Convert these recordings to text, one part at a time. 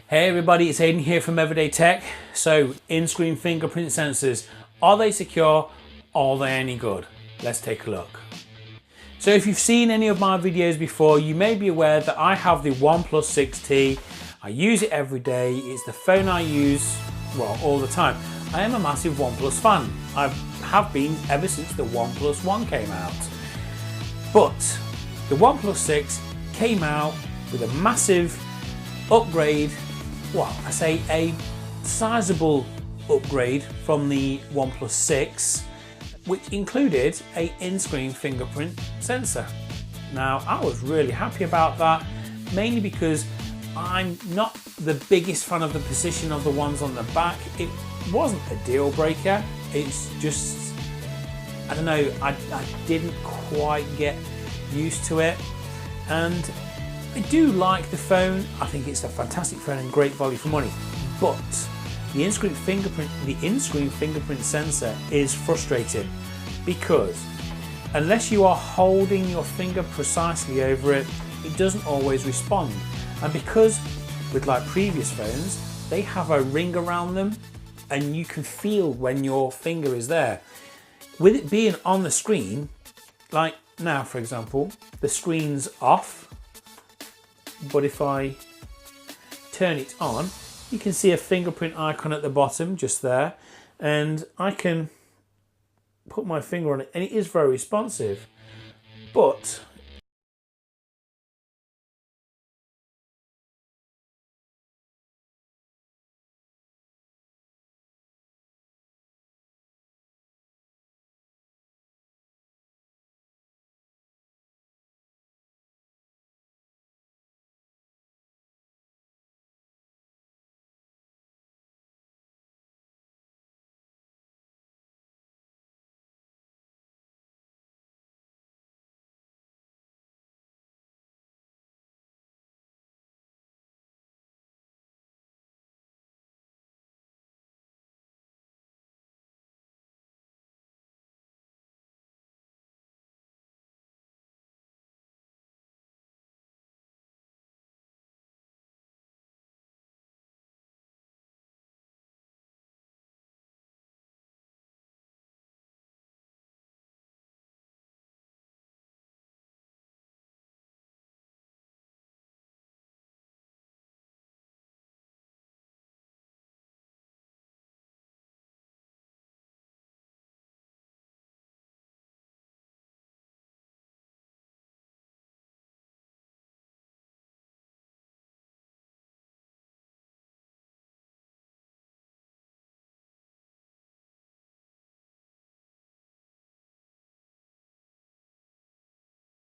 Hey everybody, it's Aidan here from Everyday Tech. So, in-screen fingerprint sensors, are they secure? Are they any good? Let's take a look. So if you've seen any of my videos before, you may be aware that I have the OnePlus 6T. I use it every day. It's the phone I use, well, all the time. I am a massive OnePlus fan. I have been ever since the OnePlus One came out. But the OnePlus 6 came out with a massive upgrade. Well, I say a sizable upgrade from the OnePlus 6, which included an in-screen fingerprint sensor. Now, I was really happy about that, mainly because I'm not the biggest fan of the position of the ones on the back. It wasn't a deal breaker. It's just, I don't know, I didn't quite get used to it. And I do like the phone. I think it's a fantastic phone and great value for money. But the in-screen fingerprint sensor is frustrating because unless you are holding your finger precisely over it, it doesn't always respond. And because with like previous phones, they have a ring around them and you can feel when your finger is there. With it being on the screen, like now for example, the screen's off, but if I turn it on, you can see a fingerprint icon at the bottom just there, and I can put my finger on it and it is very responsive. But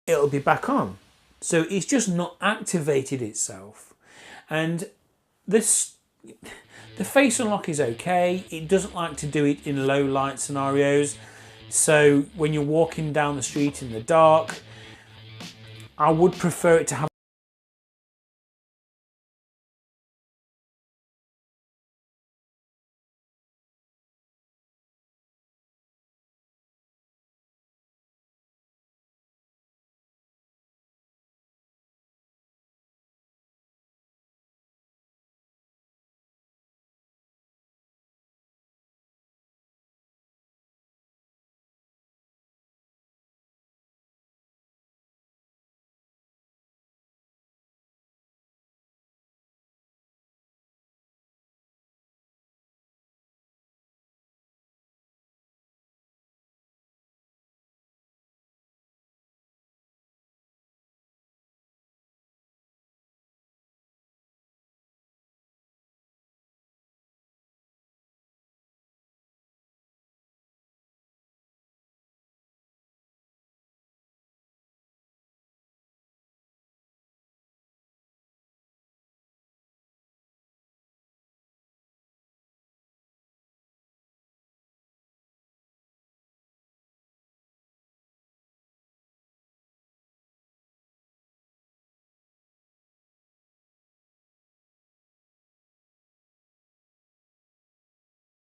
it'll be back on. So it's just not activated itself. And this, the face unlock is okay. It doesn't like to do it in low light scenarios. So when you're walking down the street in the dark, I would prefer it to have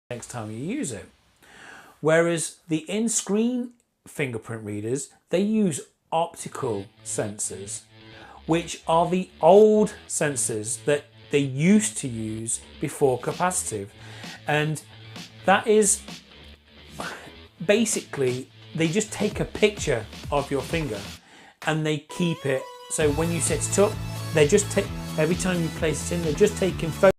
next time you use it. Whereas the in-screen fingerprint readers, they use optical sensors, which are the old sensors that they used to use before capacitive. And that is basically, they just take a picture of your finger and they keep it. So when you set it up, they just take, every time you place it in, they're just taking photos.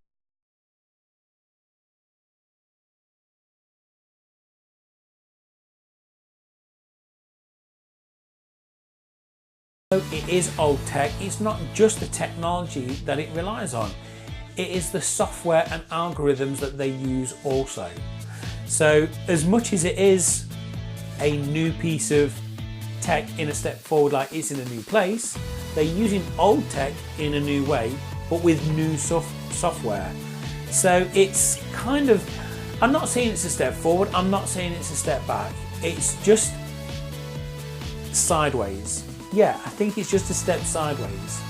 It is old tech. It's not just the technology that it relies on. It is the software and algorithms that they use also. So as much as it is a new piece of tech in a step forward, like it's in a new place, they're using old tech in a new way, but with new software. So it's kind of, I'm not saying it's a step forward, I'm not saying it's a step back. It's just sideways. Yeah, I think it's just a step sideways.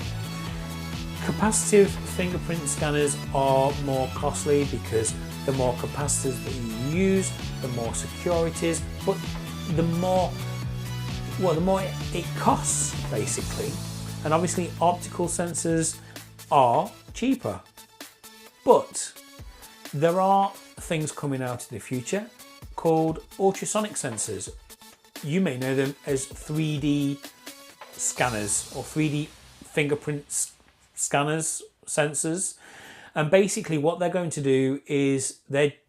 Capacitive fingerprint scanners are more costly because the more capacitors that you use, the more secure it is, but the more it costs basically. And obviously optical sensors are cheaper. But there are things coming out in the future called ultrasonic sensors. You may know them as 3D scanners or 3D fingerprint scanners, sensors. And basically what they're going to do is they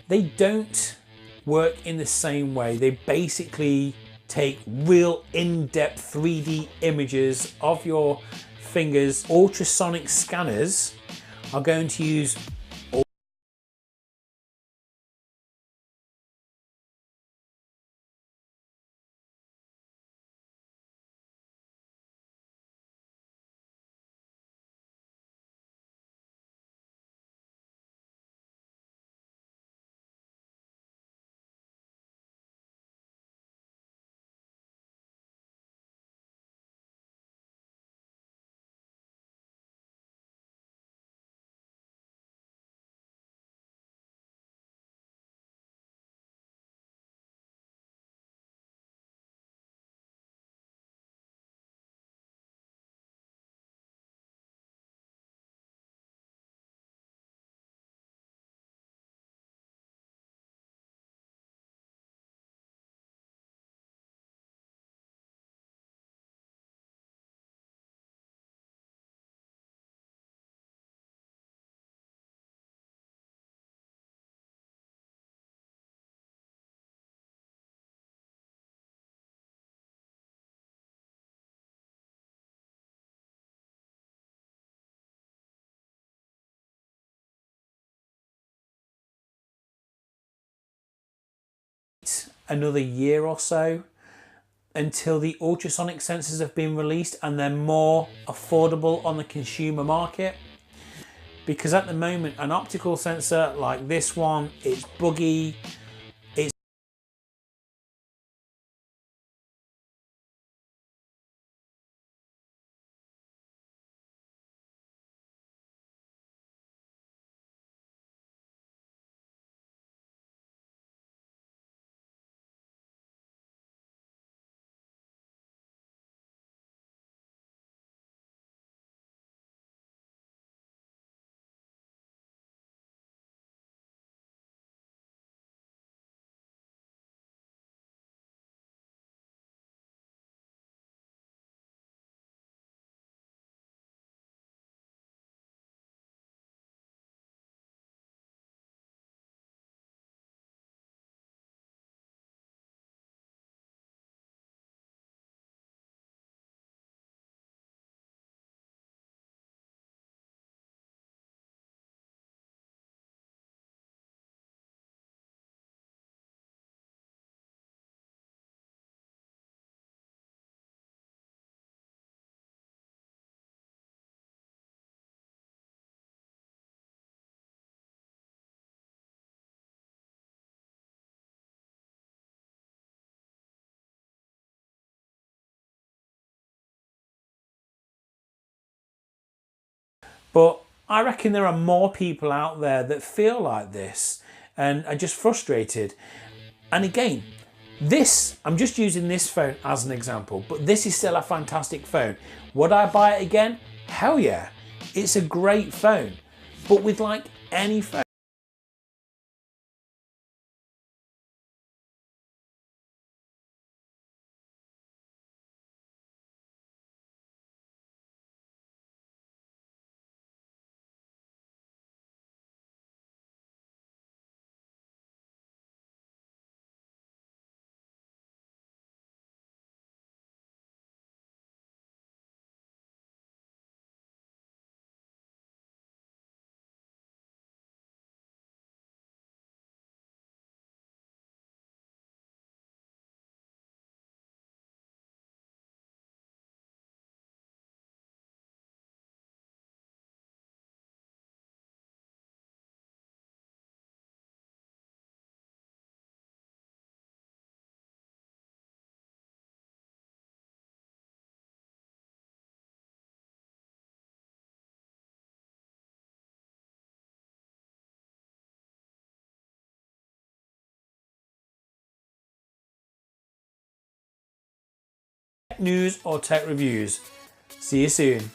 don't work in the same way. They basically take real in-depth 3D images of your fingers. Ultrasonic scanners are going to use another year or so until the ultrasonic sensors have been released and they're more affordable on the consumer market. Because at the moment, an optical sensor like this one, it's buggy, it's but I reckon there are more people out there that feel like this and are just frustrated. And again, I'm just using this phone as an example, but this is still a fantastic phone. Would I buy it again? Hell yeah. It's a great phone, but with like any phone, tech news or tech reviews. See you soon.